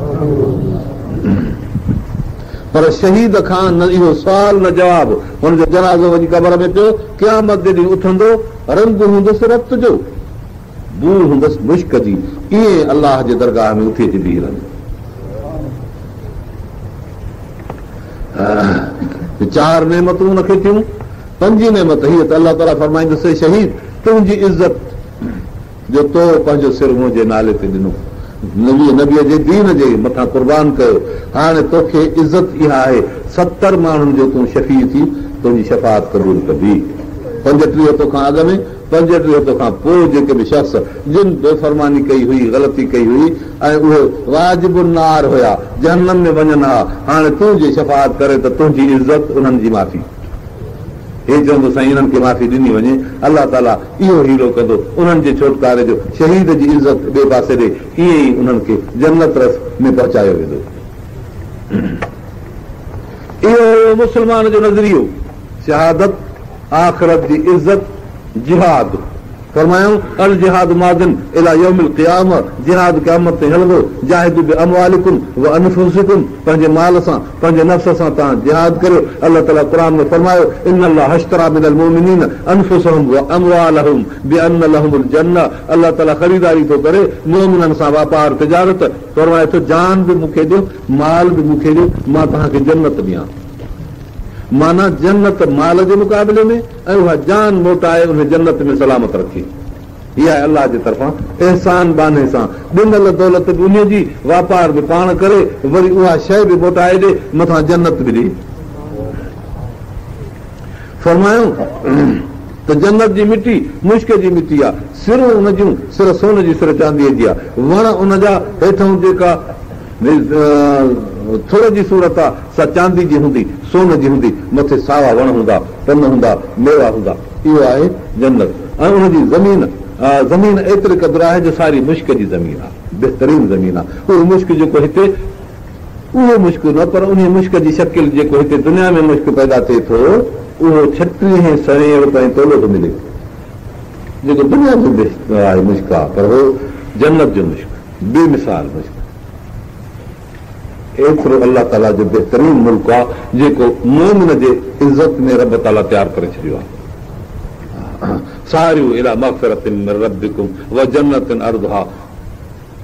पर शहीद खां न इहो सुवाल न जवाब। हुनजो जनाज़ो वञी क़बर में पियो, क़यामत जे ॾींहुं उथंदो, रंग हूंदुसि रत जो, बू हूंदसि मुश्क जी। ईअं अलाह जे दरगाह में उथी अची बीह रहंदो। 4 नेमतूं हुनखे थियूं। 5 नेमत हीअ त अलाह ताला फरमाईंदुसि शहीद तुंहिंजी इज़त जो तो पंहिंजो सिर मुंहिंजे नाले ते ॾिनो, नबीअ जे दीन जे मथां कुर्बान कयो। हाणे तोखे इज़त इहा आहे 70 माण्हुनि जो तूं शफ़ी थी, तुंहिंजी शफ़ाअत क़बूल कबी। 35 तोखां अॻु में, 35 तोखां पोइ जेके बि शख़्स जिन बेफ़रमानी कई हुई, ग़लती कई हुई ऐं उहे वाजिबुन नार हुया, जहन्नम में वञनि हा, हाणे तूं जे शफ़ाअत करे त तुंहिंजी इज़त उन्हनि जी माफ़ी। हे चवंदो साईं हिननि खे माफ़ी ॾिनी वञे। अलाह ताला इहो हीरो कंदो उन्हनि जे छुटकारे जो, शहीद जी इज़त ॿिए पासे ॾे, ईअं ई उन्हनि खे जन्नत रस में पहुचायो वेंदो। इहो मुस्लमान जो नज़रियो, शहादत, आख़िरत जी इज़त, जिहाद। फरमायूं अल जिहाद मादिन इला यौमिल क़ियामह, जिहाद क़यामत ते हलंदो। जाहिदु बि अमवालिकुम व अनफुसिकुम, पंहिंजे माल सां, पंहिंजे नफ़्स सां तव्हां जिहाद करियो। अलाह ताला क़ुरान में फरमायो इन्नल्लाह अश्तरा मिनल मुमिनीन अनफुसहुम व अमवालहुम बिअन्न लहुमुल जन्नह। अलाह ताला ख़रीदारी थो करे मोमिननि सां वापार तिजारत। फरमाए थो जान बि मूंखे ॾियो, माल बि मूंखे ॾियो, मां तव्हांखे जन्नत ॾियां। माना जन्नत माल जे मुक़ाबले में ऐं उहा जान मोटाए उन जन्नत में सलामत रखे। इहा आहे अलाह जे तरफ़ां एहसान बाने सां ॾिनल दौलत बि उन जी, वापार बि पाण करे, वरी उहा शइ बि मोटाए ॾे, मथां जन्नत बि ॾे। फरमायूं त जन्नत जी मिटी मुश्क जी मिटी आहे, सिरूं उन जूं सिर सोन जी, सिर चांदीअ जी आहे। वण उन जा हेठां जेका थोर जी सूरत आहे सा चांदी जी हूंदी, सोन जी हूंदी, मथे सावा वण हूंदा, पन हूंदा, मेवा हूंदा। इहो आहे जन्नत। ऐं उनजी ज़मीन एतिरे क़दुरु आहे जो सारी मुश्क जी ज़मीन आहे, बहितरीन ज़मीन आहे। उहो मुश्क जेको हिते, उहो मुश्क न, पर उन मुश्क जी शकिल जेको हिते दुनिया में मुश्क पैदा थिए थो, उहो 36 सवें ताईं तोलो थो मिले, जेको दुनिया में आहे मुश्क आहे, पर उहो जन्नत जो मुश्क, बेमिसाल मुश्क। एतिरो अलाह ताला जो बहितरीन मुल्क आहे जेको मोमिन जे इज़त में रब ताला तयारु करे छॾियो आहे। सारियूं इला मग़फ़िरतिन मिन रब्बिकुम व जन्नतिन अर्दुहा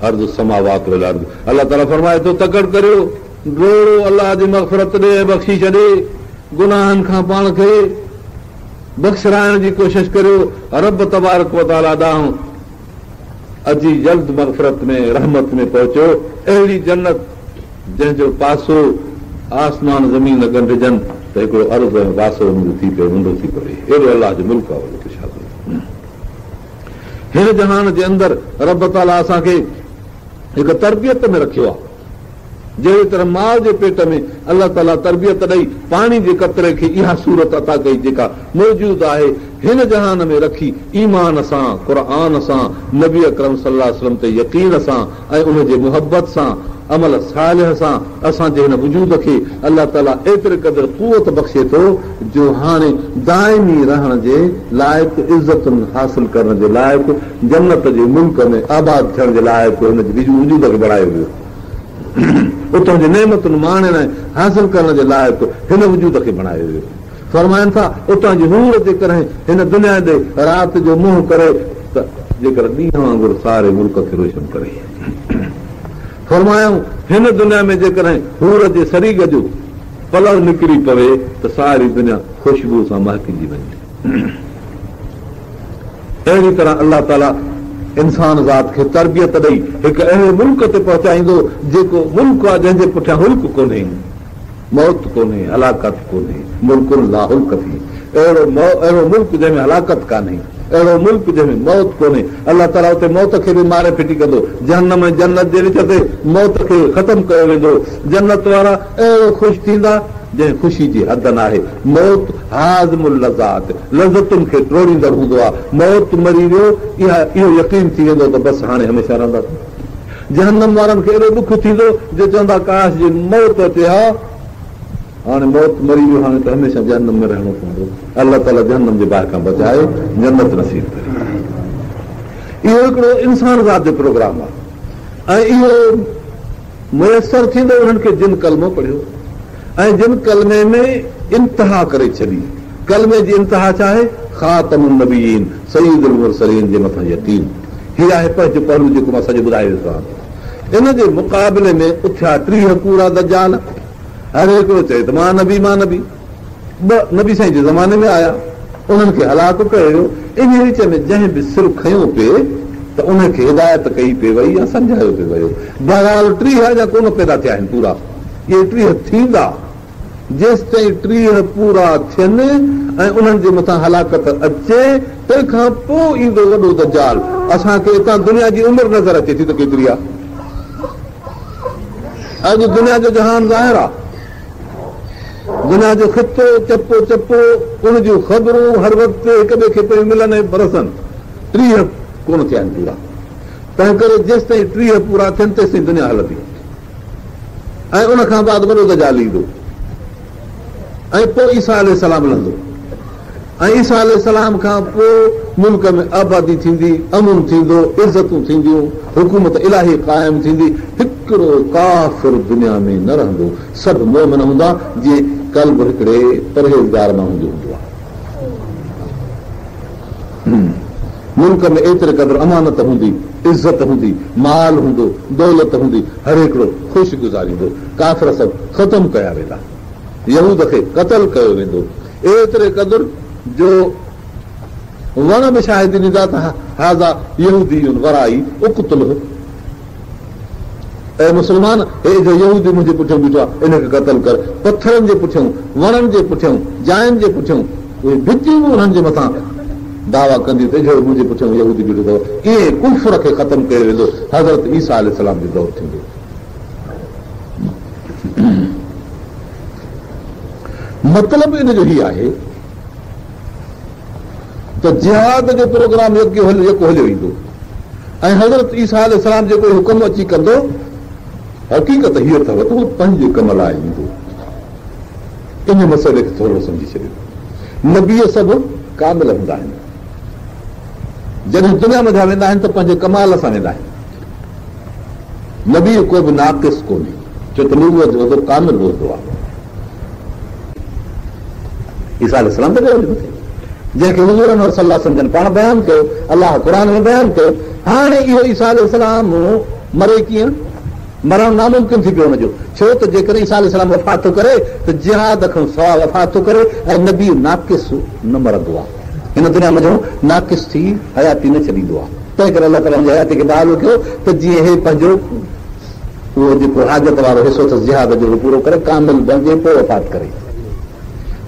अर्दु समावात वल अर्द। अलाह ताला फरमाए थो तकड़ करियो, डोड़ो अलाह जी मग़फ़िरत ॾे, बख़्शी छॾे, गुनाहनि खां पाण खे बख़्शराइण जी कोशिशि करियो। रब तबारक व तआला ॾांहुं अची जल्द मग़फ़िरत में, रहमत में पहुचो। अहिड़ी जन्नत जंहिंजो पासो आसमान ज़मीन ॻंढिजनि त हिकिड़ो अर्ज़ ऐं पासो थी पियो, मुंडो थी पवे। अहिड़ो अलाह जो मुल्क आहे। हिन जहान जे अंदरि रब ताला असांखे हिकु तरबियत में रखियो आहे। जहिड़ी तरह माउ जे पेट में अलाह ताला तरबियत ॾेई पाणी जे कतरे खे इहा सूरत अता कई जेका मौजूद आहे हिन जहान में रखी ईमान सां, क़ुर सां, नबी अकरम सल्लल्लाहु अलैहि वसल्लम ते यकीन सां ऐं उनजे मुहबत सां, अमल सालिह सां असांजे हिन वजूद खे अलाह ताला एतिरे क़दुरु क़ुवत बख़्शे थो जो हाणे दाइमी रहण जे लाइक़ु, इज़तुनि हासिल करण जे लाइक़ु, जन्नत जे मुल्क में आबाद थियण जे लाइक़ु हुनजे वजूद खे बणायो वियो, उतां जी नेमतुनि माणण हासिल करण जे लाइक़ु हिन वजूद खे बणायो वियो। फरमाइनि था उतां जी हूर जेकॾहिं हिन दुनिया ते राति जो मुंहुं करे त जेकर ॾींहं वांगुरु सारे मुल्क खे रोशन करे। फरमायूं हिन दुनिया में जेकॾहिं हूर जे सरीग जो पलव निकिरी पवे त सारी दुनिया ख़ुशबू सां महकिजी वञे। अहिड़ी तरह अलाह ताला इंसान ज़ात खे तरबियत ॾेई हिकु अहिड़े मुल्क ते पहुचाईंदो जेको मुल्क आहे जंहिंजे पुठियां हुल्क कोन्हे, मौत कोन्हे, हलाकत कोन्हे, मुल्कुल ला हुल्क थी। अहिड़ो मुल्क जंहिंमें हलाकत कान्हे, अहिड़ो मुल्क जंहिंमें मौत कोन्हे। अलाह ताला उते मौत खे बि मारे फिटी कंदो, जहन्नम ऐं जन्नत जे विच ते मौत खे ख़तमु कयो वेंदो। जन्नत वारा अहिड़ो ख़ुशि थींदा जंहिं ख़ुशी जी हद न आहे। मौत हाज़मुल लज़ात, लज़तुनि खे टोड़ींदड़ हूंदो आहे। मौत मरी वियो इहो यकीन थी वेंदो त बसि हाणे हमेशह रहंदासीं। जहन्नम वारनि खे एॾो ॾुख थींदो जो चवंदा काश जी मौत अचे हा, हाणे मौत मरी वियो, हाणे त हमेशह जहन्नम में रहणो पवंदो। अलाह ताला जहन्नम जे बाहि खां बचाए, जन्नत नसीब करे। इहो हिकिड़ो इंसान ज़ात जो प्रोग्राम आहे ऐं इहो मुयसरु थींदो उन्हनि खे जिन कलमो पढ़ियो ऐं जिन कलमे में इंतिहा करे छॾी। कलमे जी इंतिहा छा आहे? ख़ातमुन नबीयीन सय्यिदुल मुरसलीन जे मथां यकीन। हीअ आहे पंहिंजो पहलू जेको मां सॼो ॿुधाए वियो आहियां। इन जे मुक़ाबले में उथिया 30 कूड़ा दजाल। हर हिकिड़ो चए त मां नबी, मां नबी। 2 नबी साईं जे ज़माने में आया, उन्हनि खे हलाक कयो वियो। इन विच में जंहिं बि सिर खयो पिए त उनखे हिदायत कई पई वई या सम्झायो पियो वियो। बहरहाल 30 अञा कोन पैदा थिया आहिनि पूरा, इहे 30 थींदा। जेसि ताईं 30 पूरा थियनि ऐं उन्हनि जे मथां हलाकत अचे, तंहिंखां पोइ ईंदो वॾो दजाल। असांखे हितां दुनिया जी उमिरि नज़र अचे थी त केतिरी आहे। अॼु दुनिया जो जहान ज़ाहिर आहे, दुनिया जो ख़ितो चपो चपो, उन जूं ख़बरूं हर वक़्तु हिक ॿिए खे पियूं मिलनि ऐं बरसनि। 30 कोन थिया आहिनि पूरा। तंहिं करे जेसि ताईं 30 पूरा थियनि तेसि ताईं दुनिया हलंदी ऐं उन खां बाद वॾो दजाल ईंदो ऐं पोइ ईसा अलैहिस्सलाम लहंदो ऐं ईसा अलैहिस्सलाम खां पोइ मुल्क में आबादी थींदी, अमन थींदो, इज़तूं थींदियूं, हुकूमत इलाही क़ाइमु थींदी। हिकिड़ो काफ़िर दुनिया में न रहंदो, सभु मोमिन हूंदा जीअं कल्ब हिकिड़े परहेज़गार माण्हू जो हूंदो आहे। मुल्क में एतिरे क़दुरु अमानत हूंदी, इज़त हूंदी, माल हूंदो, दौलत हूंदी, हर हिकिड़ो ख़ुशि गुज़ारींदो। काफ़िर सभु ख़तमु कया वेंदा, यहूद खे क़तल कयो वेंदो। एतिरे क़दुरु जो वण बि शायदि ॾींदा त हाज़ा यहूदियुन वराई उक़्तुलहु। ऐं मुस्लमान, हे जो यहूदी मुंहिंजे पुठियां बीठो आहे, इनखे क़तल कर। पथरनि जे पुठियां, वणनि जे पुठियां, जायुनि जे पुठियां, उहे भितियूं बि उन्हनि जे मथां दावा कंदी त जो मुंहिंजे पुठियां यहूदी बीठो अथव। ईअं कुफ्र खे ख़तमु कयो वेंदो। हज़रत ईसा अलैहिस्सलाम जो दौर थींदो। मतिलबु इन जो हीउ आहे त जिहाद जो प्रोग्राम जेको हलियो ईंदो ऐं हज़रत ईसा अलैहिस्सलाम जेको हुकुम अची कंदो, हक़ीक़त हीअ अथव त उहो पंहिंजे कम लाइ ईंदो। इन मसइले खे थोरो सम्झी छॾियो। नबीअ सभु कामिल हूंदा आहिनि। जॾहिं दुनिया में वेंदा आहिनि त पंहिंजे कमाल सां वेंदा आहिनि। नबी को बि नाक़िस कोन्हे, छो त नबूवत जो वॾो कामिल हूंदो आहे। ईसा अलैहिस्सलाम त जंहिंखे हुज़ूर अनवर सल्लल्लाहु अलैहि वसल्लम पाण बयानु कयो, अलाह क़ुर में बयानु कयो। हाणे इहो ईसा अलैहिस्सलाम मरे कीअं? मरणु नामुमकिन थी पियो हुनजो। छो त जेकर ईसा अलैहिस्सलाम वफ़ात थो करे त जिहाद खां सवाइ वफ़ात थो करे ऐं नबी नाक़िस न मरंदो आहे। हिन दुनिया में नाक़िस थी हयाती न छॾींदो आहे। तंहिं करे अलाह ताला हुनजी हयाती खे बहाल कयो त जीअं हे पंहिंजो उहो जेको हाजत वारो हिसो अथसि जिहाद जो पूरो करे, कामिल बणिजे, पोइ वफ़ात करे।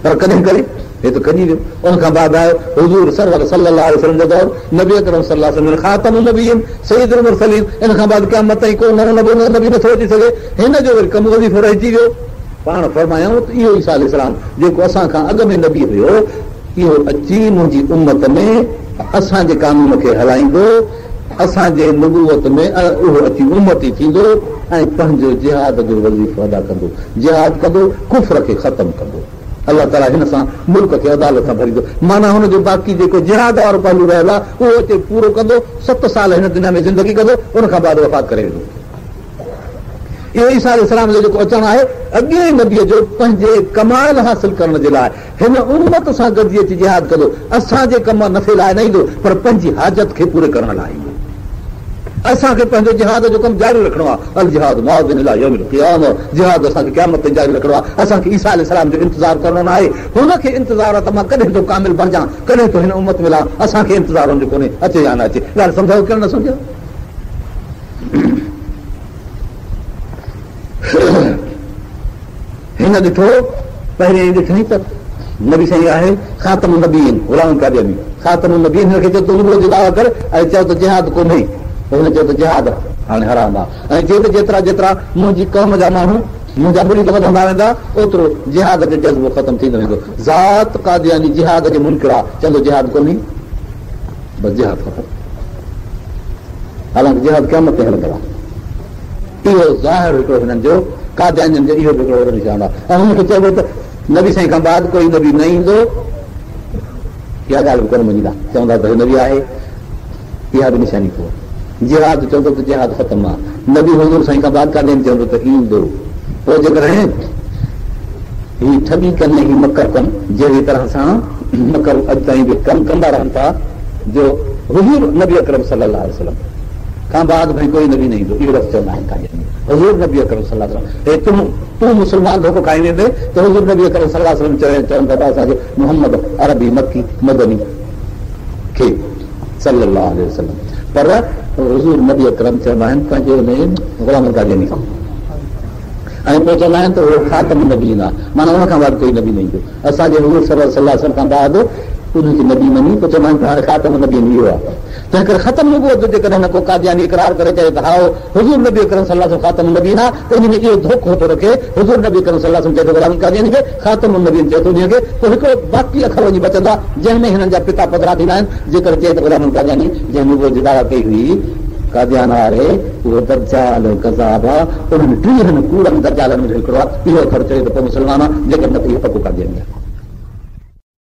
पर कॾहिं करे हे त कढी वियो। उन खां बाद आयो हुज़ूर सरवर सल्लल्लाहु अलैहि वसल्लम जो दौर, नबी अकरम सल्लल्लाहु अलैहि वसल्लम खातमुन नबिय्यीन सय्यदुल मुरसलीन। इन खां बाद क़यामत ताईं को नबी नथो अची सघे। हिन जो वरी कमु वज़ीफ़ो रहिजी वियो। पाण फरमायूं त इहो ईसा अलैहिस्सलाम जेको असां खां अॻु में नबी हुयो, इहो अची मुंहिंजी उम्मत में असांजे कानून खे हलाईंदो, असांजे नबूवत में उहो अची उम्मती थींदो ऐं पंहिंजो जिहाद जो वज़ीफ़ो अदा कंदो, जिहाद कंदो, कुफ्र खे ख़तमु कंदो। अलाह ताला हिन सां मुल्क खे अदालत सां भरींदो। माना हुनजो बाक़ी जेको जिहाद वारो पहलू रहियल आहे उहो अचे पूरो कंदो, 7 साल हिन दुनिया में ज़िंदगी कंदो, उन खां बाद वफ़ात करे वेंदो। इहो ईसा अलैहिस्सलाम जो जेको अचणु आहे अॻे नबीअ जो पंहिंजे कमाल हासिल करण जे लाइ हिन उम्मत सां गॾिजी अची जिहाद कंदो, असांजे कम नफ़े लाइ न ईंदो पर पंहिंजी हाजत खे पूरे करण लाइ ईंदो। असांखे पंहिंजो जिहाद जो कमु जारी रखणो आहे। अल जिहाद मौदिन इला यौमिल क़ियामह, जिहाद असांखे क़यामत ताईं जारी रखणो आहे। असांखे ईसा अलैहिस्सलाम जो इंतज़ारु करणो न आहे, हुनखे इंतज़ारु आहे त मां कॾहिं थो कामिल बणिजां, कॾहिं थो हिन उम्मत मिलां। असांखे इंतज़ारु हुनजो कोन्हे, अचे या न अचे। ॻाल्हि सम्झो की न सम्झो? हिन ॾिठो पहिरीं ॾिठई त नबी साईं आहे ख़ातमुन नबिय्यीन, ग़ुलाम क़ादियानी ख़ातमुन नबिय्यीन। हिनखे चयो त नबूवत जो दावा कर ऐं चयो त जिहाद कोन्हे। हुन चयो त जिहाद हाणे हराम आहे ऐं चयो त जेतिरा जेतिरा मुंहिंजी क़ौम जा माण्हू मुंहिंजा मुरीद वधंदा वेंदा ओतिरो जिहाद जो जज़्बो ख़तमु थींदो वेंदो। ज़ात क़ादियानी जिहाद जो मुनकिर आहे, चवंदो जिहाद कोन्हे, बसि जिहाद ख़तमु। हालांकि जिहाद क़यामत ते हलंदो आहे। इहो ज़ाहिर हिकिड़ो हिननि जो कादियानियुनि जो इहो बि हिकिड़ो निशान आहे। ऐं हुनखे चइबो त नबी साईं खां बाद कोई नबी न ईंदो, इहा ॻाल्हि बि कोन मञींदा, चवंदा त नबी आहे, इहा बि निशानी पोइ जिहाद चवंदो त जिहाद ख़तमु आहे। नबी हुज़ूर साईं खां बाद कादियानी चवंदो त ईंदो। पोइ जेकॾहिं ही ठगी कनि, ही मकर कनि, जहिड़ी तरह सां मकर अॼु ताईं बि कमु कंदा रहनि था, जो हुज़ूर नबी अकरम सल्लल्लाहु अलैहि वसल्लम खां बाद भई कोई नबी न ईंदो, इहो लफ़्ज़ चवंदा आहिनि कादियानी। हुज़ूर नबी अकरम सल्लल्लाहु अलैहि वसल्लम, हे तूं मुस्लमान धोखो खाई वेंदे त हुज़ूर नबी अकरम सल्लल्लाहु अलैहि वसल्लम चवनि था असांखे मोहम्मद अरबी मक्की मदनी खे सल्लल्लाहु अलैहि वसल्लम, पर हुज़ूर नबी अकरम चवंदा आहिनि पंहिंजे में ग़ुलाम क़ादियानी खां, ऐं पोइ चवंदा आहिनि त उहो ख़ातमुन नबिय्यीन आहे, माना हुन खां बाद कोई नबी न ईंदो। असांजे हुज़ूर सल्लल्लाहु अलैहि वसल्लम खां बाद उनखे नबी मञी पोइ चवंदा आहिनि त हाणे ख़ातमुन नबिय्यीन इहो आहे। तंहिं करे ख़तम नबूवत जेकॾहिं न को कादियानी इक़रार करे चए त हा हुज़ूर नबी अकरम सल्लल्लाहु अलैहि वसल्लम ख़ातमुन नबिय्यीन आहे, त इन में इहो धोखो थो रखे। हुज़ूर नबी अकरम सल्लल्लाहु अलैहि वसल्लम चए थो ग़ुलाम क़ादियानी खे, ख़ातमुन नबिय्यीन चए थो उनखे, पोइ हिकिड़ो बाक़ी अखर वञी बचंदा जंहिंमें हिननि जा पिता पधरा थींदा आहिनि। जेकर चए त ग़ुलाम क़ादियानी जंहिं नबूवत जी दावा कई हुई कादियान वारे, उहो दज्जाल कज़ाब आहे, उन्हनि 30 कूड़नि दज्जालनि में हिकिड़ो आहे। इहो अखर चए त पोइ मुस्लमान आहे, जेकर न त इहो पको कादियानी आहे।